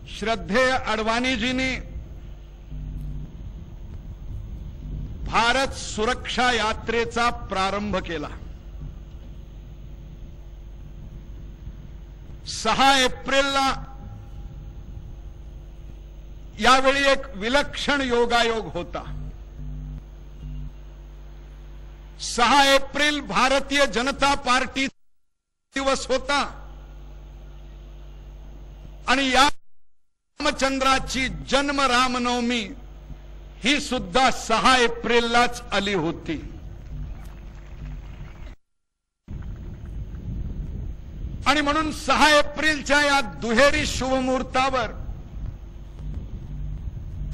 श्रद्धेय अडवाणीजींनी भारत सुरक्षा यात्रेचा प्रारंभ केला। 6 एप्रिलला यावेळी एक विलक्षण योगायोग होता। 6 एप्रिल भारतीय जनता पार्टी दिवस होता आणि या रामचंद्राची जन्म रामनवमी ही सुद्धा 6 एप्रिललाच आली होती। आणि म्हणून 6 एप्रिलच्या या दुहेरी शुभमुहूर्तावर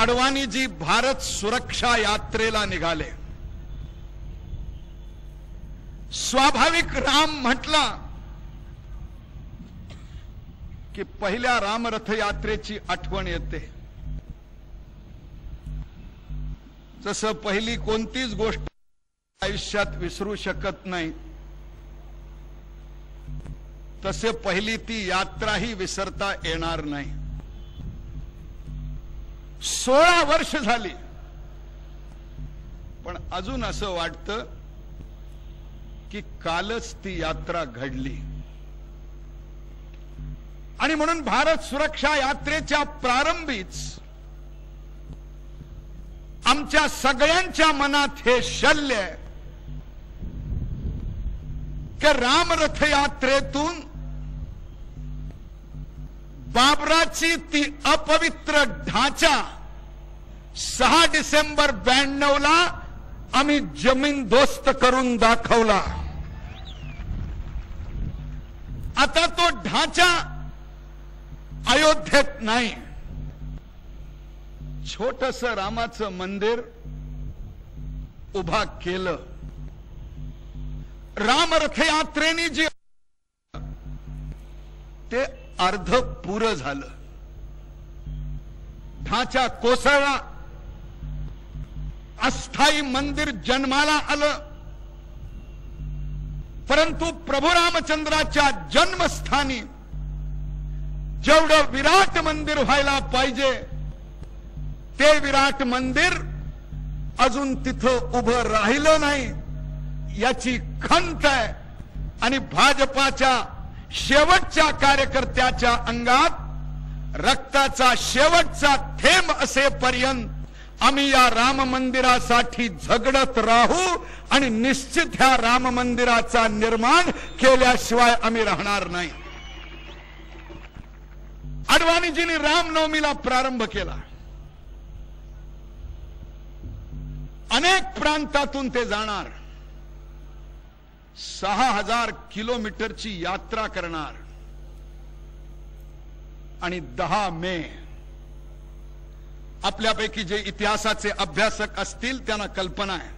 अडवाणीजी भारत सुरक्षा यात्रेला निघाले। स्वाभाविक राम म्हटला की पहिल्या रामरथ यात्रेची आठवण येते। जसं पहिली कोणतीच गोष्ट आयुष्यात विसरू शकत नाही, तसे पहिली ती यात्राही विसरता येणार नाही। 16 वर्ष झाली, पण अजून असं वाटतं की कालच ती यात्रा घडली। आणि म्हणून भारत सुरक्षा यात्रेच्या प्रारंभीच आमच्या सगळ्यांच्या मनात हे शल्य आहे की रामरथ यात्रेतून बाबराची ती अपवित्र ढाचा 6 डिसेंबर 92ला आम्ही जमीनदोस्त करून दाखवला। आता तो ढाचा अयोध्येत नाही, छोटस रामाचं मंदिर उभा केलं। रामरथ यात्रेने जे ते अर्ध पुरं झालं। ढाचा कोसळला, अस्थायी मंदिर जन्माला आलं, परंतु प्रभू रामचंद्राच्या जन्मस्थानी जेवढं विराट मंदिर व्हायला पाहिजे ते विराट मंदिर अजून तिथं उभं राहिलं नाही याची खंत आहे। आणि भाजपाच्या शेवटच्या कार्यकर्त्याच्या अंगात रक्ताचा शेवटचा थेंब असेपर्यंत आम्ही या राम मंदिरासाठी झगडत राहू आणि निश्चित ह्या राम मंदिराचा निर्माण केल्याशिवाय आम्ही राहणार नाही। अडवाणीजींनी रामनवमीला प्रारंभ केला। अनेक प्रांतातून ते जाणार, 6000 किलोमीटरची यात्रा करणार आणि 10 मे आपल्यापैकी जे इतिहासाचे अभ्यासक असतील त्यांना कल्पना आहे,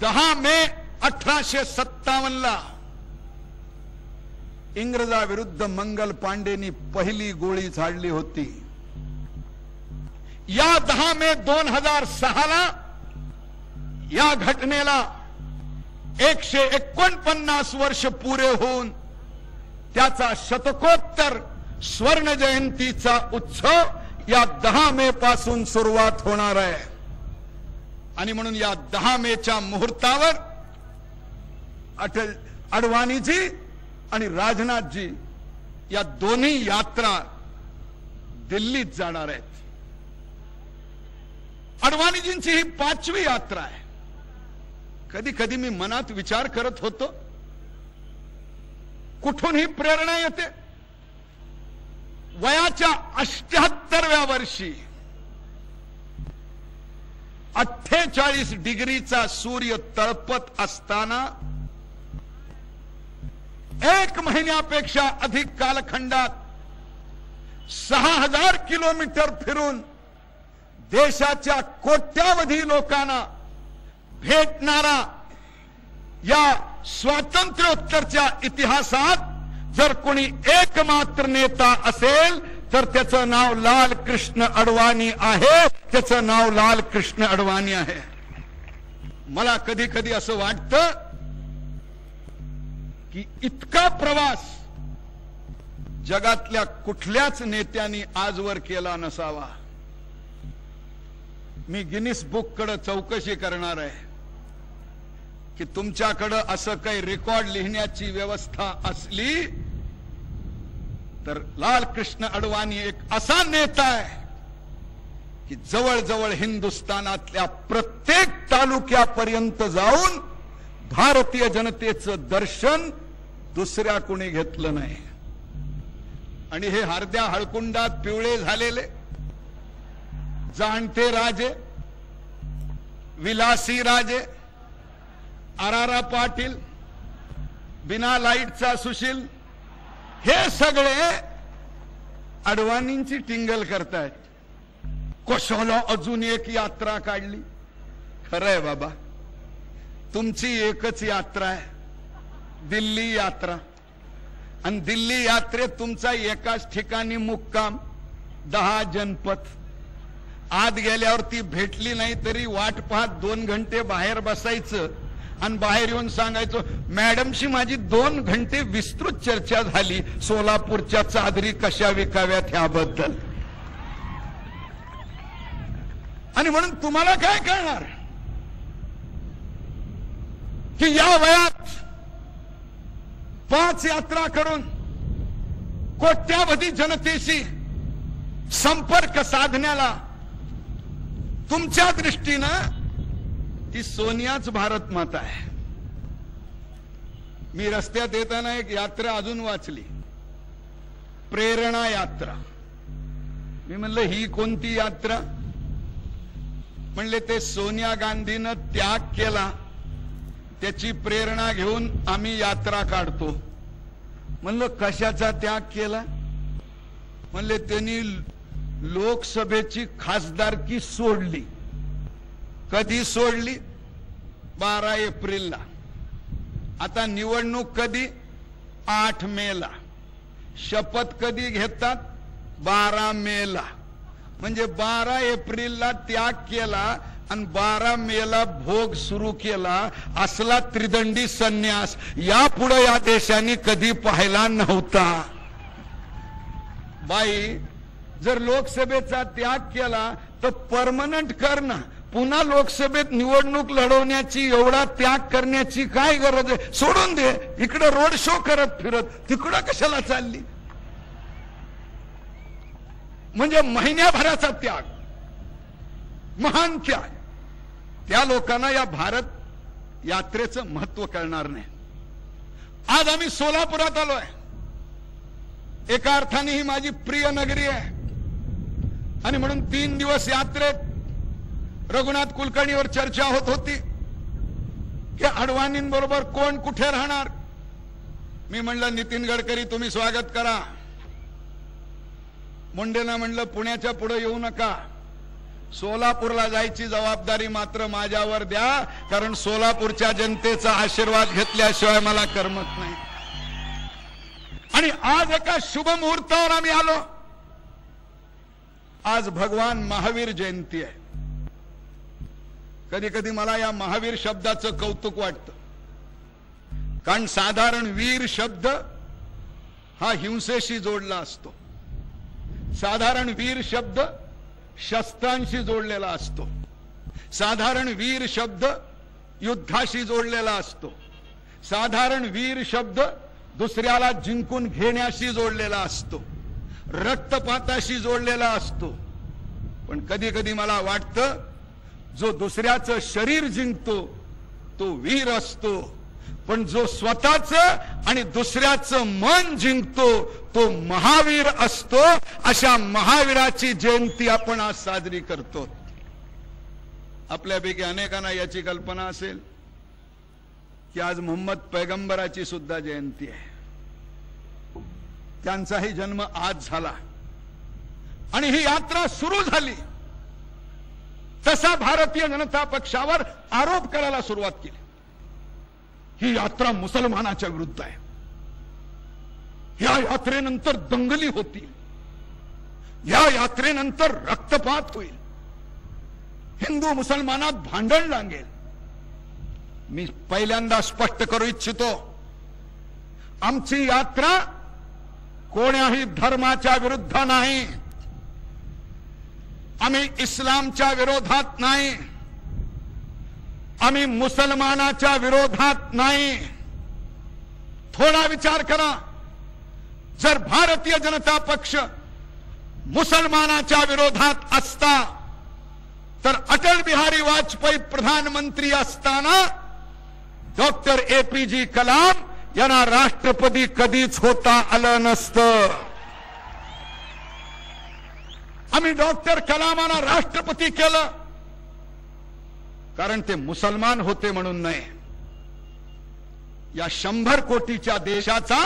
10 मे 1857ला इंग्रजाविरुद्ध मंगल पांडेंनी पहिली गोळी झाडली होती। या 10 मे 2006ला या घटनेला 149 वर्ष पुरे होऊन त्याचा शतकोत्तर स्वर्ण जयंतीचा उत्सव या 10 मे पासून सुरुवात होणार आहे। आणि म्हणून या 10 मेच्या मुहूर्तावर अडवाणीजी आणि राजनाथजी या दोन्ही यात्रा दिल्लीत जाणार आहेत। अडवाणीजींची ही 5वी यात्रा आहे। कधी कधी मी मनात विचार करत होतो, कुठून ही प्रेरणा येते? वयाच्या 78व्या वर्षी 48 डिग्रीचा सूर्य तळपत असताना 1 महिन्यापेक्षा अधिक कालखंडात 6000 किलोमीटर फिरून देशाच्या कोट्यावधी लोकांना भेटणारा या स्वातंत्र्योत्तरच्या इतिहासात जर कोणी एकमात्र नेता असेल तर त्याचं नाव लाल कृष्ण अडवाणी आहे। त्याचं नाव लाल कृष्ण अडवाणी आहे। मला कधी कधी असं वाटतं की इतका प्रवास जगातल्या कुठल्याच नेत्यांनी आजवर केला नसावा. मी गिनीस बुक कडे चौकशी करणार आहे की तुमच्याकडे असं काही रेकॉर्ड लिहिण्याची व्यवस्था असली तर लालकृष्ण अडवाणी एक असा नेता आहे की जवळजवळ हिंदुस्थानातल्या प्रत्येक तालुक्यापर्यंत जाऊन भारतीय जनतेचं दर्शन दुसऱ्या कोणी घेतलं नाही. आणि हे हरद्या हळकुंडात पिवळे झालेले जाणते राजे, विलासी राजे, आरारा पाटील, बिना लाईटचा सुशील, हे सगळे अडवाणींची टिंगल करतायत. कशाला अजून एक यात्रा काढली? खरंय बाबा, तुमची एकच यात्रा आहे, दिल्ली यात्रा. आणि दिल्ली यात्रेत तुमचा एकाच ठिकाणी मुक्काम, 10 जनपद. आत गेल्यावर ती भेटली नाही तरी वाट पाहत 2 घंटे बाहेर बसायचं आणि बाहेर येऊन सांगायचं, मॅडमशी माझी 2 घंटे विस्तृत चर्चा झाली सोलापूरच्या चादरी कशा विकाव्यात ह्याबद्दल. आणि म्हणून तुम्हाला काय कळणार की या वयात 5 यात्रा करून कोट्यावधी जनतेशी संपर्क साधण्याला तुमच्या दृष्टीनं ती सोनियाच भारत माता आहे. मी रस्त्यात येताना एक यात्रा अजून वाचली, प्रेरणा यात्रा. मी म्हणलं ही कोणती यात्रा? म्हणले ते सोनिया गांधीनं त्याग केला त्याची प्रेरणा घेऊन आम्ही यात्रा काढतो. म्हणलं कशाचा त्याग केला? म्हणले त्यांनी लोकसभेची खासदारकी सोडली. कधी सोडली? 12 एप्रिलला. आता निवडणूक कधी? 8 मेला. शपथ कधी घेतात? 12 मेला. म्हणजे 12 एप्रिलला त्याग केला आणि 12 मेला भोग सुरू केला. असला त्रिदंडी संन्यास यापुढे या देशाने कधी पाहिला नव्हता. बाई, जर लोकसभेचा त्याग केला तर परमनंट कर ना. पुन्हा लोकसभेत निवडणूक लढवण्याची, एवढा त्याग करण्याची काय गरज आहे? सोडून दे. इकडे रोड शो करत फिरत तिकडं कशाला चालली? म्हणजे महिन्याभराचा त्याग, महान त्याग. त्या लोकांना या भारत यात्रेचं महत्व कळणार नाही. आज आम्ही सोलापुरात आलोय. एका अर्थाने ही माझी प्रिय नगरी आहे आणि म्हणून 3 दिवस यात्रेत रघुनाथ कुलकर्णीवर चर्चा होत होती की अडवाणींबरोबर कोण कुठे राहणार. मी म्हणलं नितीन गडकरी तुम्ही स्वागत करा. मुंडेंना म्हणलं पुण्याच्या पुढे येऊ नका, सोलापूरला जायची जबाबदारी मात्र माझ्यावर द्या, कारण सोलापूरच्या जनतेचा आशीर्वाद घेतल्याशिवाय मला करमत नाही. आणि आज एका शुभ मुहूर्तावर आम्ही आलो. आज भगवान महावीर जयंती आहे. कधी कधी मला या महावीर शब्दाचं कौतुक वाटतं, कारण साधारण वीर शब्द हा हिंसेशी जोडला असतो. साधारण वीर शब्द शस्त्रांशी जोडलेला असतो. साधारण वीर शब्द युद्धाशी जोडलेला असतो. साधारण वीर शब्द दुसऱ्याला जिंकून घेण्याशी जोडलेला असतो, रक्तपाताशी जोडलेला असतो. पण कधी कधी मला वाटतं जो दुसऱ्याचं शरीर जिंकतो तो वीर असतो, पण जो स्वतःचं आणि दुसऱ्याचं मन जिंकतो तो महावीर असतो. अशा महावीराची जयंती आपण आज साजरी करतो. आपल्यापैकी अनेकांना याची कल्पना असेल की आज मोहम्मद पैगंबराची सुद्धा जयंती आहे. त्यांचाही जन्म आज झाला आणि ही यात्रा सुरू झाली तसा भारतीय जनता पक्षावर आरोप करायला सुरुवात केली. ही यात्रा मुसलमानाच्या विरुद्ध आहे. या यात्रेनंतर दंगली होतील, या यात्रेनंतर रक्तपात होईल, हिंदू मुसलमानात भांडण लागेल. मी पहिल्यांदा स्पष्ट करू इच्छितो, आमची यात्रा कोण्याही धर्माच्या विरुद्ध नाही, आम्ही इस्लामच्या विरोधात नाही, आम्ही मुसलमानाच्या विरोधात नाही. थोडा विचार करा, जर भारतीय जनता पक्ष मुसलमानाच्या विरोधात असता तर अटल बिहारी वाजपेयी प्रधानमंत्री असताना डॉक्टर APJ कलाम यांना राष्ट्रपती कधीच होता आलं नसतं. आम्ही डॉक्टर कलामांना राष्ट्रपती केलं कारण ते मुसलमान होते म्हणून नाही. या 100 कोटीच्या देशाचा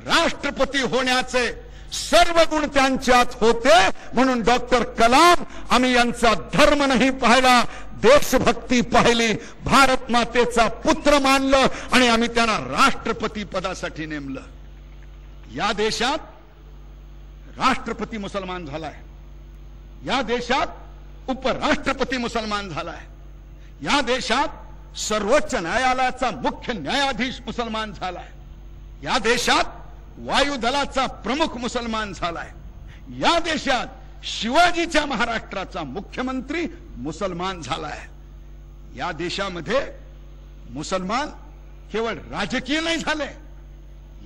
राष्ट्रपती होण्याचे सर्व गुण त्यांच्यात होते म्हणून डॉक्टर कलाम आम्ही यांचा धर्म नाही पाहिला, देशभक्ती पाहिली, भारत मातेचा पुत्र मानलं आणि आम्ही त्यांना राष्ट्रपती पदासाठी नेमलं. या देशात राष्ट्रपती मुसलमान झालाय, या देशात उपराष्ट्रपती मुसलमान झालाय, या देशात सर्वोच्च न्यायालयाचा मुख्य न्यायाधीश मुसलमान झालाय, या देशात वायुदलाचा प्रमुख मुसलमान झालाय, या देशात शिवाजीच्या महाराष्ट्राचा मुख्यमंत्री मुसलमान झालाय. या देशामध्ये मुसलमान केवळ राजकीय नाही झाले,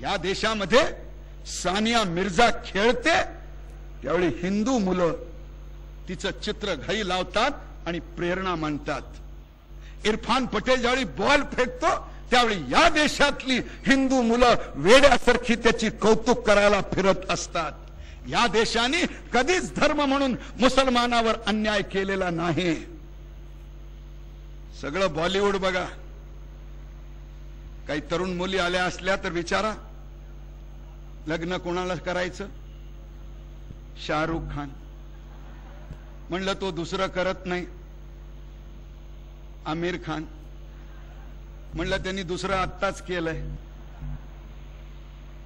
या देशामध्ये सानिया मिर्झा खेळते त्यावेळी हिंदू मुलं तिचं चित्र घरी लावतात आणि प्रेरणा मानतात. इरफान पटेल ज्यावेळी बॉल फेकतो त्यावेळी या देशातली हिंदू मुलं वेड्यासारखी त्याची कौतुक करायला फिरत असतात. या देशाने कधीच धर्म म्हणून मुसलमानावर अन्याय केलेला नाही. सगळं बॉलिवूड बघा. काही तरुण मुली आल्या असल्या तर विचारा लग्न कोणाला करायचं? शाहरुख खान. म्हणलं तो दुसरं करत नाही. आमिर खान. म्हणलं त्यांनी दुसरं आत्ताच केलंय.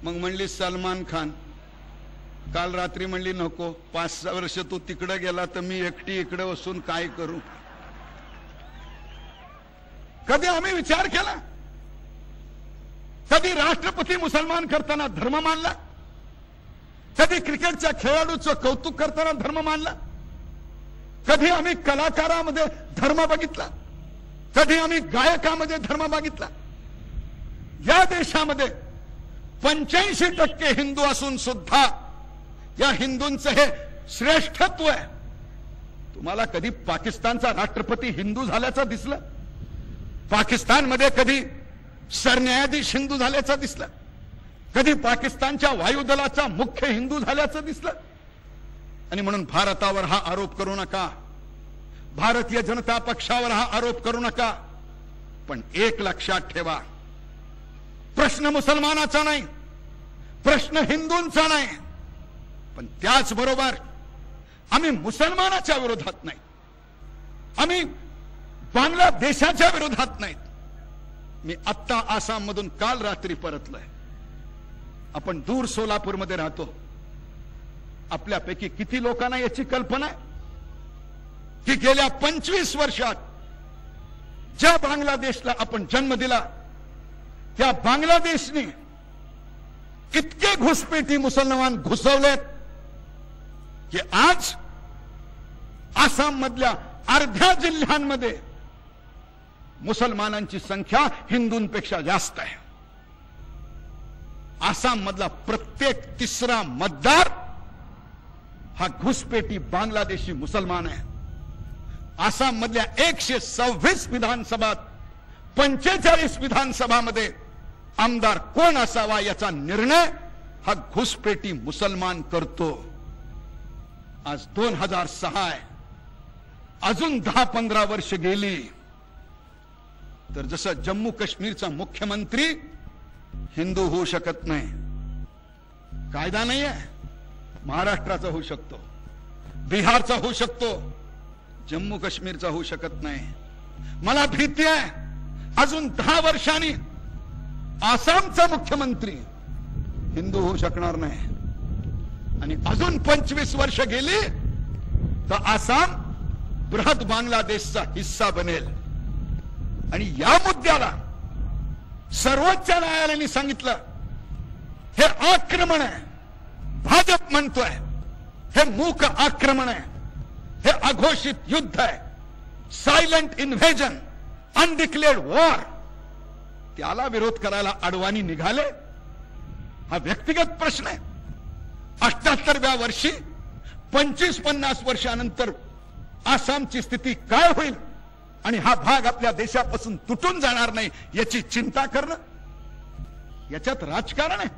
मग म्हणली सलमान खान. काल रात्री म्हणली नको, 5-6 वर्ष तू तिकडे गेला तर मी एकटी इकडे बसून काय करू. कधी आम्ही विचार केला? कधी राष्ट्रपती मुसलमान करताना धर्म मानला? कधी क्रिकेटच्या खेळाडूचं कौतुक करताना धर्म मानला? कधी आम्ही कलाकारामध्ये धर्म बघितला? कधी आम्ही गायकामध्ये धर्म बघितला? या देशामध्ये 85% हिंदू असून सुद्धा या हिंदूंचं हे श्रेष्ठत्व आहे. तुम्हाला कधी पाकिस्तानचा राष्ट्रपती हिंदू झाल्याचं दिसलं? पाकिस्तानमध्ये कधी सरन्यायाधीश हिंदू झाल्याचं दिसलं? कधी पाकिस्तानच्या वायुदलाचा मुख्य हिंदू झाल्याचं दिसलं? आणि म्हणून भारतावर हा आरोप करू नका, भारतीय जनता पक्षावर हा आरोप करू नका. पण एक लक्षात ठेवा, प्रश्न मुसलमानाचा नाही, प्रश्न हिंदूंचा नाही. पण त्याचबरोबर आम्ही मुसलमानाच्या विरोधात नाही, आम्ही बांगलादेशाच्या विरोधात नाहीत. मी आत्ता आसाम मधून काल रात्री परतलोय. आपण दूर सोलापूरमध्ये राहतो. आपल्यापैकी किती लोकांना याची कल्पना आहे की गेल्या 25 वर्षात ज्या बांगलादेशला आपण जन्म दिला त्या बांगलादेशने इतके घुसपेटी मुसलमान घुसवलेत की आज आसाम मधल्या अर्ध्या जिल्ह्यांमध्ये मुसलमानांची संख्या हिंदूंपेक्षा जास्त आहे. आसाम मधला प्रत्येक 3रा मतदार हा घुसपेटी बांगलादेशी मुसलमान आहे. आसाम मधल्या 126 विधानसभात 45 विधानसभामध्ये आमदार कोण असावा याचा निर्णय हा घुसपेटी मुसलमान करतो. आज 2006 आहे, अजून 10-15 वर्ष गेली तर जसं जम्मू काश्मीरचा मुख्यमंत्री हिंदू होऊ शकत नाही, कायदा नाही आहे, महाराष्ट्राचा होऊ शकतो, बिहारचा होऊ शकतो, जम्मू काश्मीरचा होऊ शकत नाही. मला भीती आहे अजून 10 वर्षांनी आसामचा मुख्यमंत्री हिंदू होऊ शकणार नाही. आणि अजून 25 वर्ष गेली तर आसाम बृहत बांगलादेशचा हिस्सा बनेल. आणि या मुद्द्याला सर्वोच्च न्यायालयाने सांगितलं हे आक्रमण आहे, भाजप म्हणतोय हे मूक आक्रमण आहे, हे अघोषित युद्ध आहे, सायलेंट इन्व्हेजन, अनडिक्लेअर्ड वॉर. त्याला विरोध करायला अडवाणी निघाले. हा व्यक्तिगत प्रश्न आहे. 78व्या वर्षी 25-50 वर्षानंतर आसामची स्थिती काय होईल आणि हा भाग आपल्या देशापासून तुटून जाणार नाही याची चिंता करणं, याच्यात राजकारण आहे.